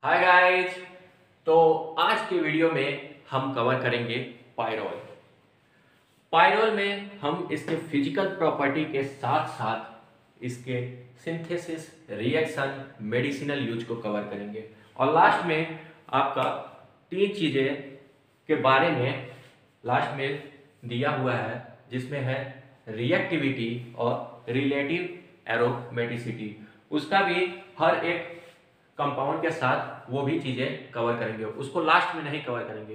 Hi guys. तो आज के वीडियो में हम कवर करेंगे पायरोल। पायरोल में हम इसके फिजिकल प्रॉपर्टी के साथ साथ इसके सिंथेसिस, रिएक्शन, मेडिसिनल यूज को कवर करेंगे और लास्ट में आपका तीन चीज़ें के बारे में लास्ट में दिया हुआ है, जिसमें है रिएक्टिविटी और रिलेटिव एरोमेटिसिटी। उसका भी हर एक कंपाउंड के साथ वो भी चीज़ें कवर करेंगे, उसको लास्ट में नहीं कवर करेंगे।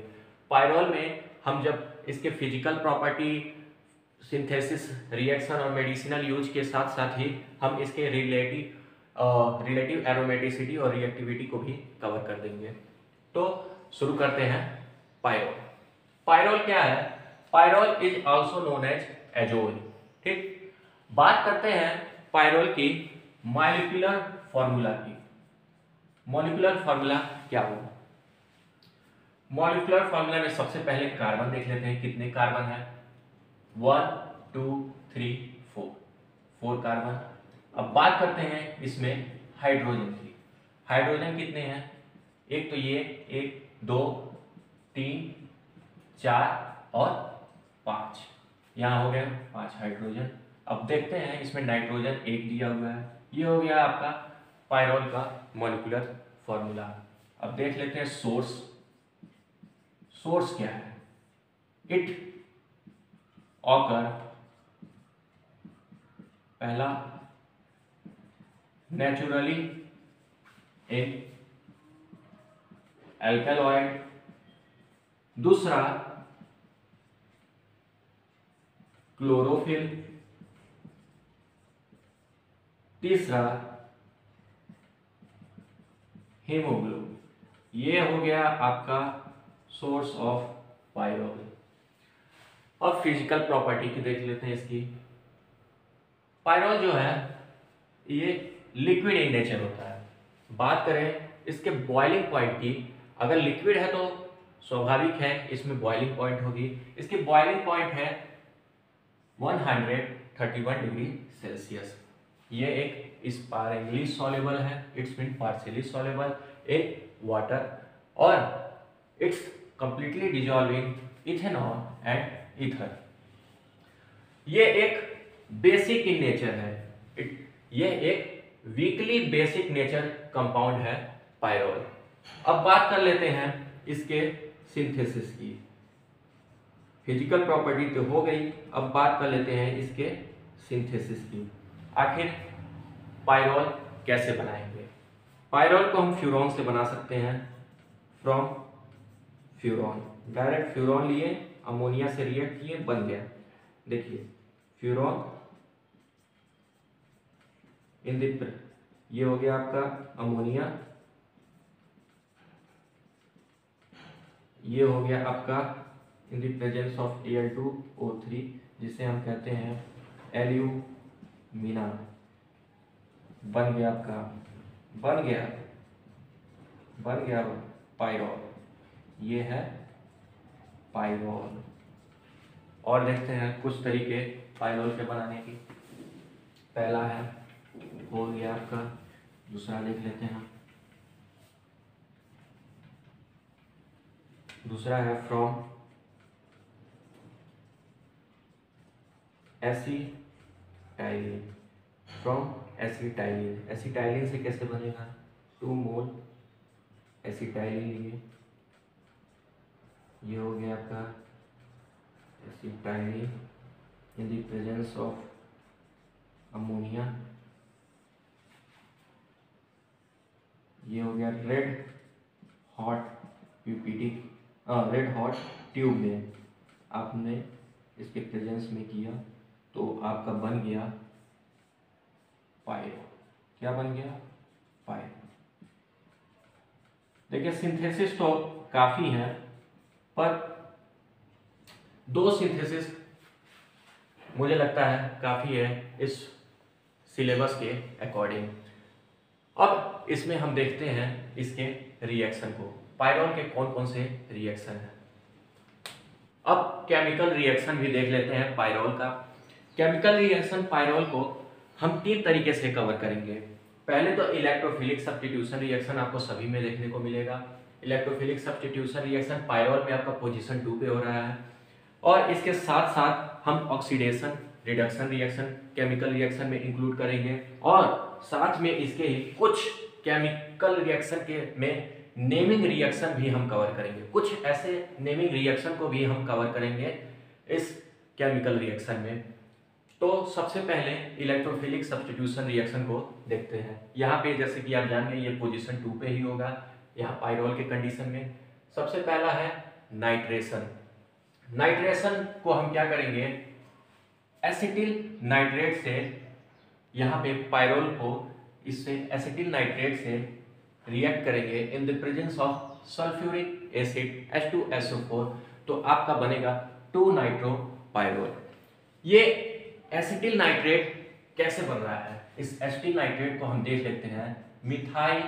पायरोल में हम जब इसके फिजिकल प्रॉपर्टी, सिंथेसिस, रिएक्शन और मेडिसिनल यूज के साथ साथ ही हम इसके रिलेटिव एरोमेटिसिटी और रिएक्टिविटी को भी कवर कर देंगे। तो शुरू करते हैं। पायरोल पायरोल क्या है? Pyrrole is also known as azole. ठीक, बात करते हैं पायरोल की मॉलिक्यूलर फॉर्मूला की। मॉलिक्यूलर फार्मूला क्या होगा? मॉलिक्यूलर फार्मूला में सबसे पहले कार्बन देख लेते हैं, कितने कार्बन है। 1 2 3 4 कार्बन। अब बात करते हैं इसमें हाइड्रोजन की। हाइड्रोजन कितने हैं? एक तो ये 1 2 3 4 और 5, यहाँ हो गया 5 हाइड्रोजन। अब देखते हैं इसमें नाइट्रोजन एक दिया हुआ है। ये हो गया आपका पायरोल का मॉलिक्यूलर फॉर्मूला। अब देख लेते हैं सोर्स। सोर्स क्या है? इट ऑकर, पहला नेचुरली इन एल्कलॉइड, दूसरा क्लोरोफिल, तीसरा हीमोग्लोबिन। ये हो गया आपका सोर्स ऑफ पायरोल। अब फिजिकल प्रॉपर्टी की देख लेते हैं इसकी। पायरोल जो है ये लिक्विड इन नेचर होता है। बात करें इसके बॉइलिंग पॉइंट की, अगर लिक्विड है तो स्वाभाविक है इसमें बॉइलिंग पॉइंट होगी। इसकी बॉइलिंग पॉइंट है 131 डिग्री सेल्सियस। ये एक स्पारेंगली सॉल्युबल है, it's mean partially soluble in water और it's completely dissolving ethanol and ether. ये एक बेसिक इन नेचर है। ये एक वीकली बेसिक नेचर कंपाउंड है पायरोल। अब बात कर लेते हैं इसके सिंथेसिस की। फिजिकल प्रॉपर्टी तो हो गई, अब बात कर लेते हैं इसके सिंथेसिस की। आखिर पायरोल कैसे बनाएंगे? पायरोल को हम फ्यूरॉन से बना सकते हैं। फ्रॉम फ्यूरॉन, डायरेक्ट फ्यूरॉन लिए, अमोनिया से रिएक्ट किए, बन गया। देखिए फ्यूरॉन इन द, ये हो गया आपका अमोनिया, ये हो गया आपका इन द प्रेजेंस ऑफ Al2O3, जिसे हम कहते हैं एल्यूमिना। बन गया आपका, बन गया पायरोल। ये है पायरोल। और देखते हैं कुछ तरीके पायरोल के बनाने की। पहला है, हो गया आपका, दूसरा देख लेते हैं। दूसरा है from acetylene. From acetylene, acetylene से कैसे बनेगा? 2 मोल एसिटाइलिन लिए, ये हो गया आपका acetylene in the presence of ammonia. ये हो गया रेड हॉट प्यूपिटिक, रेड हॉट ट्यूब में आपने इसके प्रेजेंस में किया तो आपका बन गया पायरो। क्या बन गया? पायरो। देखिए सिंथेसिस तो काफी है, पर 2 सिंथेसिस मुझे लगता है काफी है इस सिलेबस के अकॉर्डिंग। अब इसमें हम देखते हैं इसके रिएक्शन को। पायरोल के कौन कौन से रिएक्शन है। अब केमिकल रिएक्शन भी देख लेते हैं पायरोल का। केमिकल रिएक्शन पायरोल को हम 3 तरीके से कवर करेंगे। पहले तो इलेक्ट्रोफिलिक सब्स्टिट्यूशन रिएक्शन आपको सभी में देखने को मिलेगा। इलेक्ट्रोफिलिक सब्स्टिट्यूशन रिएक्शन पायरोल में आपका पोजीशन 2 पे हो रहा है, और इसके साथ साथ हम oxidation reduction reaction chemical reaction में इंक्लूड करेंगे, और साथ में इसके ही कुछ केमिकल रिएक्शन के में नेमिंग रिएक्शन भी हम कवर करेंगे। कुछ ऐसे नेमिंग रिएक्शन को भी हम कवर करेंगे इस केमिकल रिएक्शन में। तो सबसे पहले इलेक्ट्रोफिलिक सब्स्टिट्यूशन रिएक्शन को देखते हैं। यहाँ पे जैसे कि आप जान गए ये पोजीशन 2 पे ही होगा यहाँ पायरोल के कंडीशन में। सबसे पहला है नाइट्रेशन। नाइट्रेशन को हम क्या करेंगे, एसिटिल नाइट्रेट से यहाँ पे पायरोल को इससे एसिटिल नाइट्रेट से रिएक्ट करेंगे इन the presence of sulphuric acid H2SO4, तो आपका बनेगा 2-नाइट्रोपायरोल। ये एसिटिल नाइट्रेट कैसे बन रहा है, इस एसिटिल नाइट्रेट को हम देख लेते हैं। मिथाइल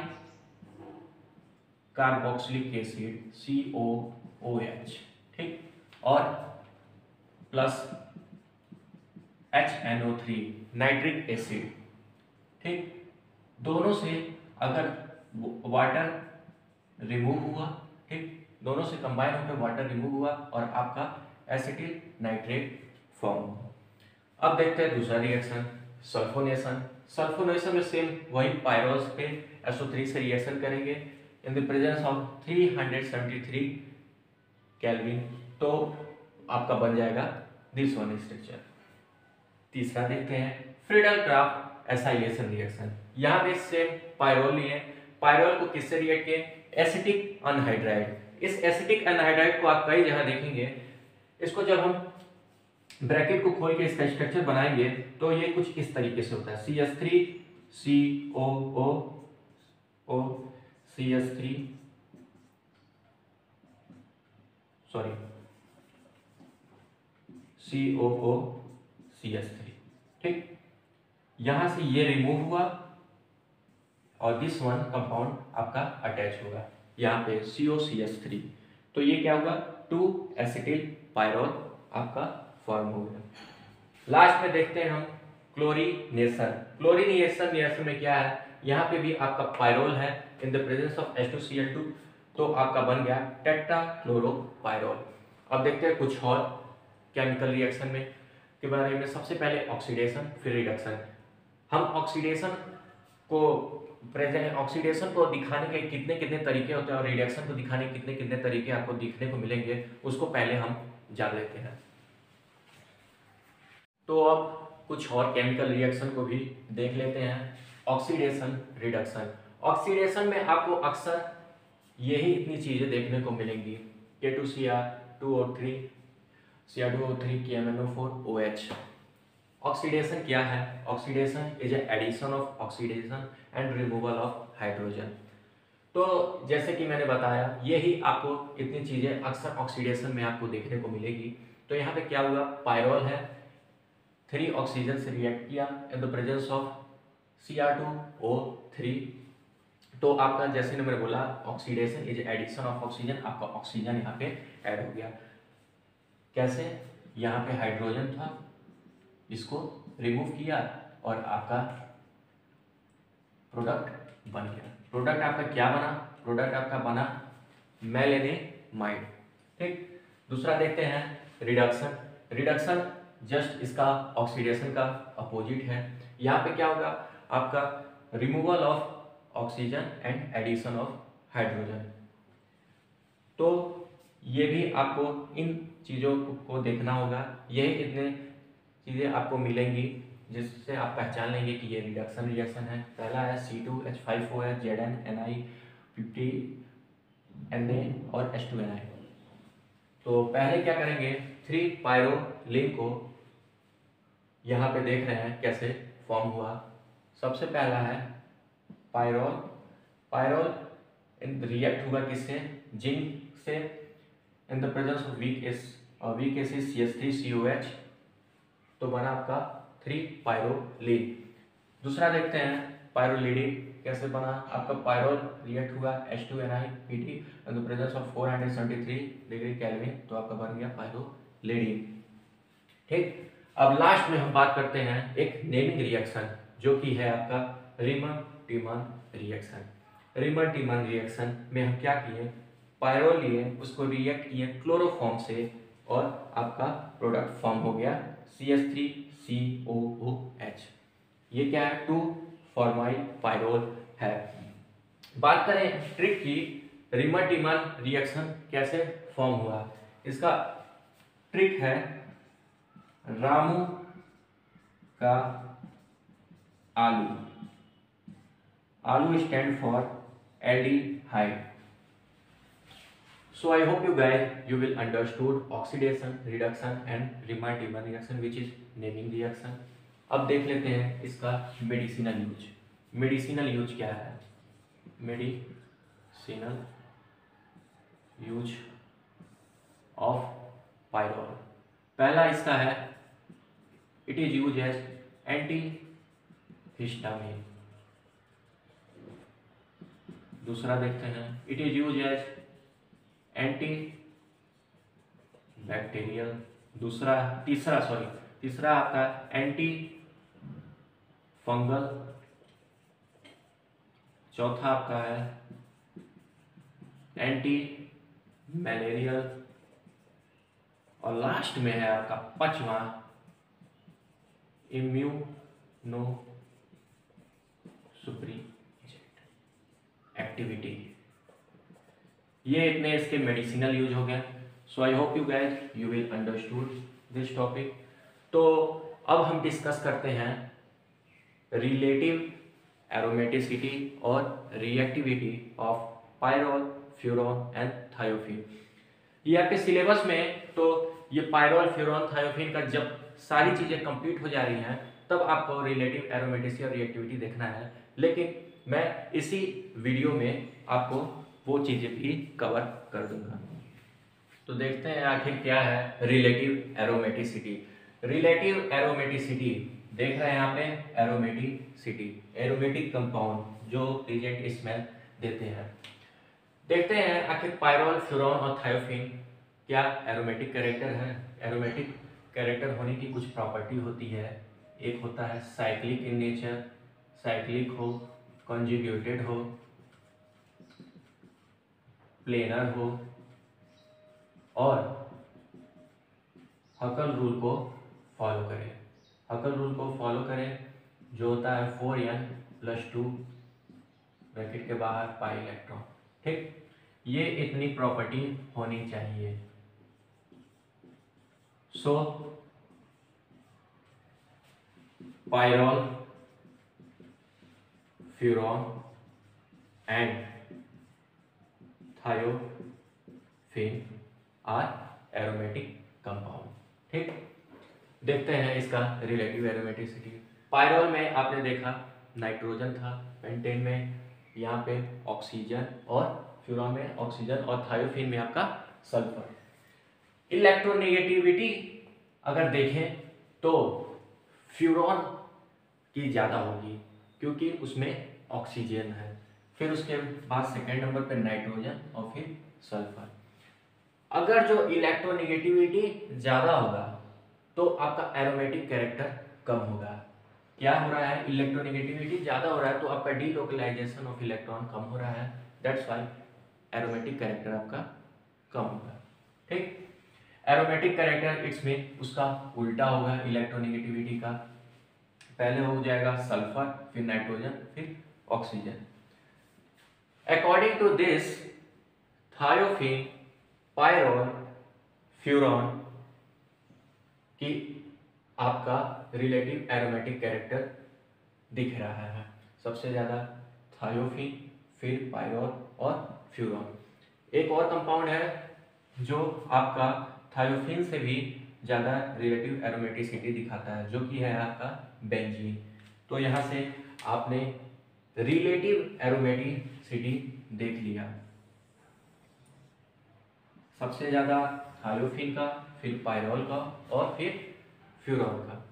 कार्बोक्सिलिक एसिड COOH, ठीक, और प्लस HNO3 नाइट्रिक एसिड, ठीक। दोनों से अगर वाटर रिमूव हुआ, ठीक, दोनों से कंबाइन होकर वाटर रिमूव हुआ और आपका एसिटिल नाइट्रेट फॉर्म हुआ। अब देखते हैं दूसरा रिएक्शन, सल्फोनेशन। सल्फोनेशन में सेम वही पायरोल्स पे SO3 से रिएक्शन करेंगे इन द प्रेजेंस ऑफ 373 केल्विन, तो आपका बन जाएगा दिस वन स्ट्रक्चर। तीसरा देखते हैं फ्रीडल क्राफ्ट एसाइलेशन रिएक्शन। यहाँ पे सेम पायरोल लिए, पायरोल को किससे रिएक्ट किए, एसिटिक अनहाइड्राइड। इस एसिटिक अनहाइड्राइड को आप कई जगह देखेंगे। इसको जब हम ब्रैकेट को खोल के इसका स्ट्रक्चर बनाएंगे तो ये कुछ इस तरीके से होता है, CH3 COO CH3 sorry COO CH3, ठीक। यहां से ये रिमूव हुआ और दिस वन कंपाउंड आपका अटैच होगा यहाँ पे COCH3, तो ये क्या होगा 2 एसिटिल पायरोल आपका फॉर्म हो गया। लास्ट में देखते हैं हम क्लोरीनेशन। क्लोरीनेशन रिएक्शन में क्या है, यहाँ पे भी आपका पायरोल है इन द प्रेजेंस ऑफ H2Cl2, तो आपका बन गया टेट्राक्लोरोपायरोल। अब देखते हैं कुछ और केमिकल रिएक्शन में के बारे में। सबसे पहले ऑक्सीडेशन फिर रिडक्शन। हम ऑक्सीडेशन को दिखाने के कितने कितने तरीके होते हैं और रिडक्शन को दिखाने के कितने कितने तरीके आपको दिखने को मिलेंगे, उसको पहले हम जान लेते हैं। तो अब कुछ और केमिकल रिएक्शन को भी देख लेते हैं। Oxidation reduction. ऑक्सीडेशन में आपको अक्सर यही इतनी चीजें देखने को मिलेंगी, K2Cr2O3 Cr2O3 KMnO4OH। ऑक्सीडेशन क्या है, oxidation is addition of oxidation and removal of hydrogen. तो जैसे कि मैंने बताया यही आपको इतनी चीजें अक्सर ऑक्सीडेशन में आपको देखने को मिलेगी। तो यहाँ पे क्या हुआ, पायरोल है 3 ऑक्सीजन से रिएक्ट किया इन द प्रेजेंस ऑफ Cr2O3, तो आपका जैसे मैंने बोला oxidation is addition of oxygen, आपका ऑक्सीजन यहाँ पे ऐड हो गया। कैसे, यहाँ पे हाइड्रोजन था, इसको रिमूव किया और आपका प्रोडक्ट बन गया। प्रोडक्ट आपका क्या बना, प्रोडक्ट आपका बना मेलेनेमाइड, ठीक। दूसरा देखते हैं रिडक्शन। रिडक्शन जस्ट इसका ऑक्सीडेशन का अपोजिट है। यहाँ पे क्या होगा, आपका removal of oxygen and addition of hydrogen. तो ये भी आपको इन चीज़ों को देखना होगा। ये इतने चीज़ें आपको मिलेंगी जिससे आप पहचान लेंगे कि ये रिडक्शन रिएक्शन है। पहला है C2H5OH ZnNi50Na और H2Na। तो पहले क्या करेंगे, 3 पायरोलिन को यहाँ पे देख रहे हैं कैसे फॉर्म हुआ। सबसे पहला है पायरोल। पायरोल रिएक्ट हुआ किससे, जिंक से इन the presence of weak acid CH3COH, तो बना आपका 3 पायरोलिन। दूसरा देखते हैं पायरोलिडिन कैसे बना। आपका पायरोल रिएक्ट हुआ H2NiPt in the presence of 473 degree kelvin, तो आपका बन गया पायरोलिडिन, ठीक। अब लास्ट में हम बात करते हैं एक नेमिंग रिएक्शन जो कि है आपका टीमन रिएक्शन। रीमन टीमन रिएक्शन में हम क्या किए, पायरोल लिए, उसको रिएक्ट किए क्लोरोफॉर्म से और आपका प्रोडक्ट फॉर्म हो गया CH3COOH। ये क्या है, 2-फॉर्माइल पायरोल है। बात करें ट्रिक की, रीमन टीमन रिएक्शन कैसे फॉर्म हुआ, इसका ट्रिक है रामू का आलू। आलू stand for aldehyde. So I hope you guys you will understood oxidation, reduction and Riemann-Tiemann reaction which is naming reaction। अब देख लेते हैं इसका मेडिसिनल यूज। मेडिसिनल यूज क्या है, मेडिसिनल यूज ऑफ पायरोल। पहला इसका है it is use as antihistamine. दूसरा देखते हैं it is use as antibacterial. तीसरा आपका एंटी फंगल। चौथा आपका है एंटी मलेरियल। और लास्ट में है आपका पांचवा इम्यूनो सुप्रीजेंट एक्टिविटी। ये इतने इसके मेडिसिनल यूज हो गए। So I hope you guys you will understood this topic. तो अब हम डिस्कस करते हैं रिलेटिव एरोमेटिसिटी और reactivity of pyrrole, furan and thiophene. ये आपके सिलेबस में तो ये पायरोल, फ्यूरॉन, थायोफिन का जब सारी चीज़ें कंप्लीट हो जा रही हैं तब आपको रिलेटिव एरोमेटिसिटी और रिएक्टिविटी देखना है, लेकिन मैं इसी वीडियो में आपको वो चीज़ें भी कवर कर दूंगा। तो देखते हैं आखिर क्या है रिलेटिव एरोमेटिसिटी। रिलेटिव एरोमेटिसिटी देख रहे हैं यहाँ पे, एरोमेटिसिटी, एरोमेटिक कंपाउंड जो प्लीजेंट स्मेल देते हैं। देखते हैं आखिर पायरोल, फ्यूरॉन और थायोफिन क्या एरोमेटिक कैरेक्टर है। एरोमेटिक कैरेक्टर होने की कुछ प्रॉपर्टी होती है। एक होता है साइक्लिक इन नेचर, साइक्लिक हो, कॉन्जुगेटेड हो, प्लेनर हो और हकल रूल को फॉलो करें। हकल रूल को फॉलो करें जो होता है 4n+2 ब्रैकेट के बाहर पाई इलेक्ट्रॉन। ठीक, ये इतनी प्रॉपर्टी होनी चाहिए। So pyrrole, furan and thiophene are aromatic compound. ठीक, देखते हैं इसका रिलेटिव एरोमेटिसिटी। पायरोल में आपने देखा नाइट्रोजन था, पेंटेन में यहाँ पे ऑक्सीजन और फ्यूरॉन में ऑक्सीजन और थायोफिन में आपका सल्फर। इलेक्ट्रोनेगेटिविटी अगर देखें तो फ्यूरॉन की ज़्यादा होगी क्योंकि उसमें ऑक्सीजन है, फिर उसके बाद सेकेंड नंबर पे नाइट्रोजन और फिर सल्फर। अगर जो इलेक्ट्रोनेगेटिविटी ज़्यादा होगा तो आपका एरोमेटिक कैरेक्टर कम होगा। क्या हो रहा है, इलेक्ट्रोनेगेटिविटी ज़्यादा हो रहा है तो आपका डीलोकलाइजेशन ऑफ इलेक्ट्रॉन कम हो रहा है, दैट्स वाई एरोमेटिक कैरेक्टर आपका कम होगा। ठीक, एरोमेटिक कैरेक्टर इट्स मीन उसका उल्टा होगा इलेक्ट्रोनेगेटिविटी का। पहले हो जाएगा सल्फर, फिर नाइट्रोजन, फिर oxygen. According to this thiophene, pyrrole, furan की आपका रिलेटिव एरोमेटिक कैरेक्टर दिख रहा है। सबसे ज़्यादा थायोफिन, फिर पायरोल और फ्यूरॉन। एक और कंपाउंड है जो आपका थायोफिन से भी ज़्यादा रिलेटिव एरोमेटिसिटी दिखाता है, जो कि है आपका बेंजीन। तो यहाँ से आपने रिलेटिव एरोमेटिसिटी देख लिया, सबसे ज़्यादा थायोफिन का, फिर पायरोल का और फिर फ्यूरॉन का।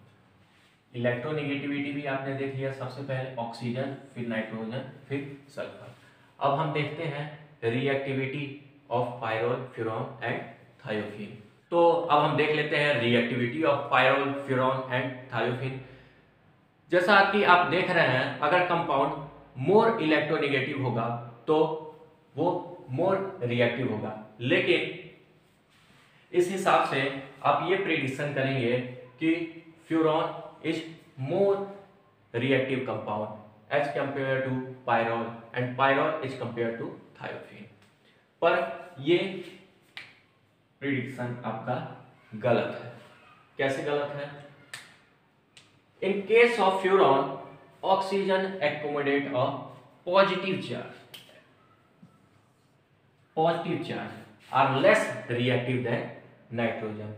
इलेक्ट्रोनेगेटिविटी भी आपने देख लिया, सबसे पहले ऑक्सीजन, फिर नाइट्रोजन, फिर सल्फर। अब हम देखते हैं reactivity of pyrrole, furan and thiophene. तो अब हम देख लेते हैं reactivity of pyrrole, furan and thiophene. जैसा कि आप देख रहे हैं, अगर कंपाउंड मोर इलेक्ट्रोनेगेटिव होगा तो वो मोर रिएक्टिव होगा। लेकिन इस हिसाब से आप ये प्रेडिक्शन करेंगे कि furan is more reactive compound as compare to pyrrole and pyrrole is compare to thiophene. पर ये प्रेडिक्शन आपका गलत है। कैसे गलत है? In case of furan oxygen accommodate a positive charge are less reactive than nitrogen,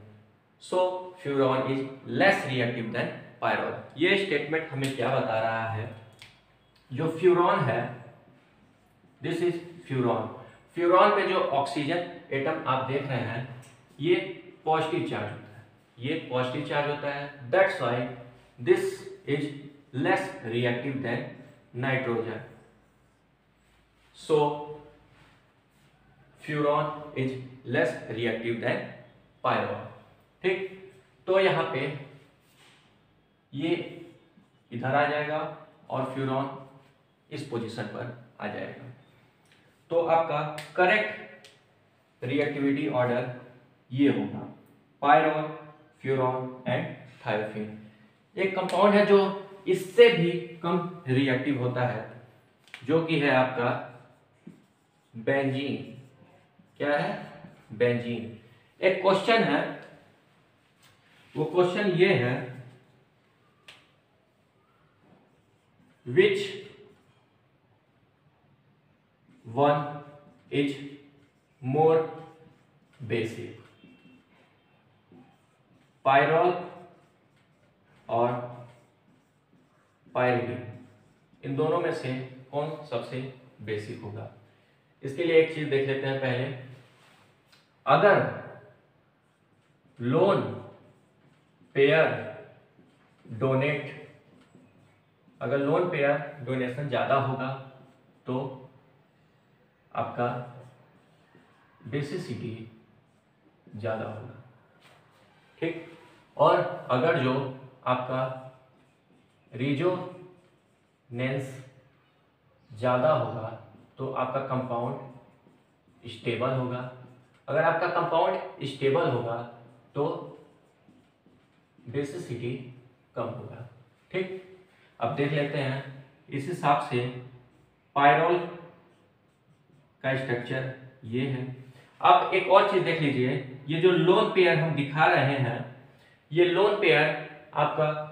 so furon is less reactive than pyrrole। ये statement हमें क्या बता रहा है? जो फ्यूरॉन है, दिस इज फ्यूरॉन, फ्यूरॉन पे जो ऑक्सीजन एटम आप देख रहे हैं ये पॉजिटिव चार्ज होता है, ये पॉजिटिव चार्ज होता है। That's why this is less reactive than nitrogen, so furon is less reactive than pyrrole। ठीक, तो यहाँ पे ये इधर आ जाएगा और फ्यूरॉन इस पोजीशन पर आ जाएगा। तो आपका करेक्ट रिएक्टिविटी ऑर्डर ये होगा, पायरोल, फ्यूरॉन एंड थायोफीन। एक कंपाउंड है जो इससे भी कम रिएक्टिव होता है, जो कि है आपका बेंजीन। क्या है? बेंजीन। एक क्वेश्चन है, वो क्वेश्चन ये है, which one is more basic, pyrrole और पायरिडीन? इन दोनों में से कौन सबसे बेसिक होगा? इसके लिए एक चीज देख लेते हैं पहले। अगर लोन पेयर डोनेट, अगर लोन पेयर डोनेशन ज्यादा होगा तो आपका बेसिसिटी ज्यादा होगा। ठीक, और अगर जो आपका रेजोनेंस ज़्यादा होगा तो आपका कंपाउंड स्टेबल होगा। अगर आपका कंपाउंड स्टेबल होगा तो बेसिसिटी कम होगा। ठीक, अब देख लेते हैं इस हिसाब से पायरोल का स्ट्रक्चर ये है। अब एक और चीज देख लीजिए, ये जो लोन पेयर हम दिखा रहे हैं, ये लोन पेयर आपका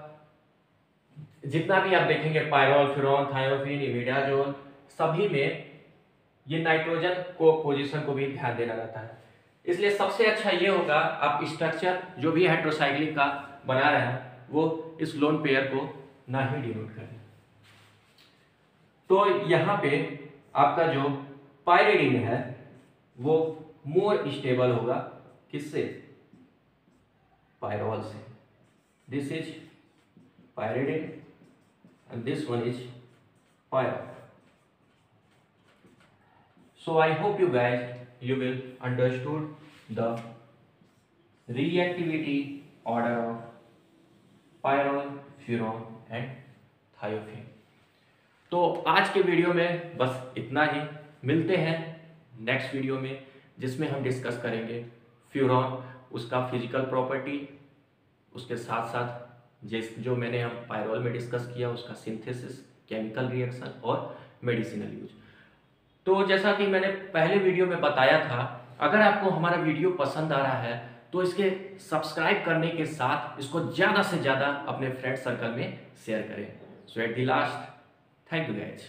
जितना भी आप देखेंगे पायरोल, फ्यूरॉन, थायोफीन, इमिडाजोल, सभी में ये नाइट्रोजन को पोजीशन को भी ध्यान देना रहता है। इसलिए सबसे अच्छा ये होगा आप स्ट्रक्चर जो भी हेट्रोसाइक्लिक का बना रहे हैं वो इस लोन पेयर को ना ही डिनोट करें। तो यहाँ पे आपका जो पायरिडीन है वो मोर स्टेबल होगा, किससे? पायरोल से। This is pyridine and this one is pyrrole। So I hope you guys you will understood the reactivity order of pyrrole, furon and thiophenes। तो आज के वीडियो में बस इतना ही। मिलते हैं नेक्स्ट वीडियो में जिसमें हम डिस्कस करेंगे फ्यूरॉन, उसका फिजिकल प्रॉपर्टी, उसके साथ साथ जो मैंने हम पायरोल में डिस्कस किया उसका सिंथेसिस, केमिकल रिएक्शन और मेडिसिनल यूज। तो जैसा कि मैंने पहले वीडियो में बताया था, अगर आपको हमारा वीडियो पसंद आ रहा है तो इसके सब्सक्राइब करने के साथ इसको ज़्यादा से ज़्यादा अपने फ्रेंड सर्कल में शेयर करें। So at the last, thank you guys.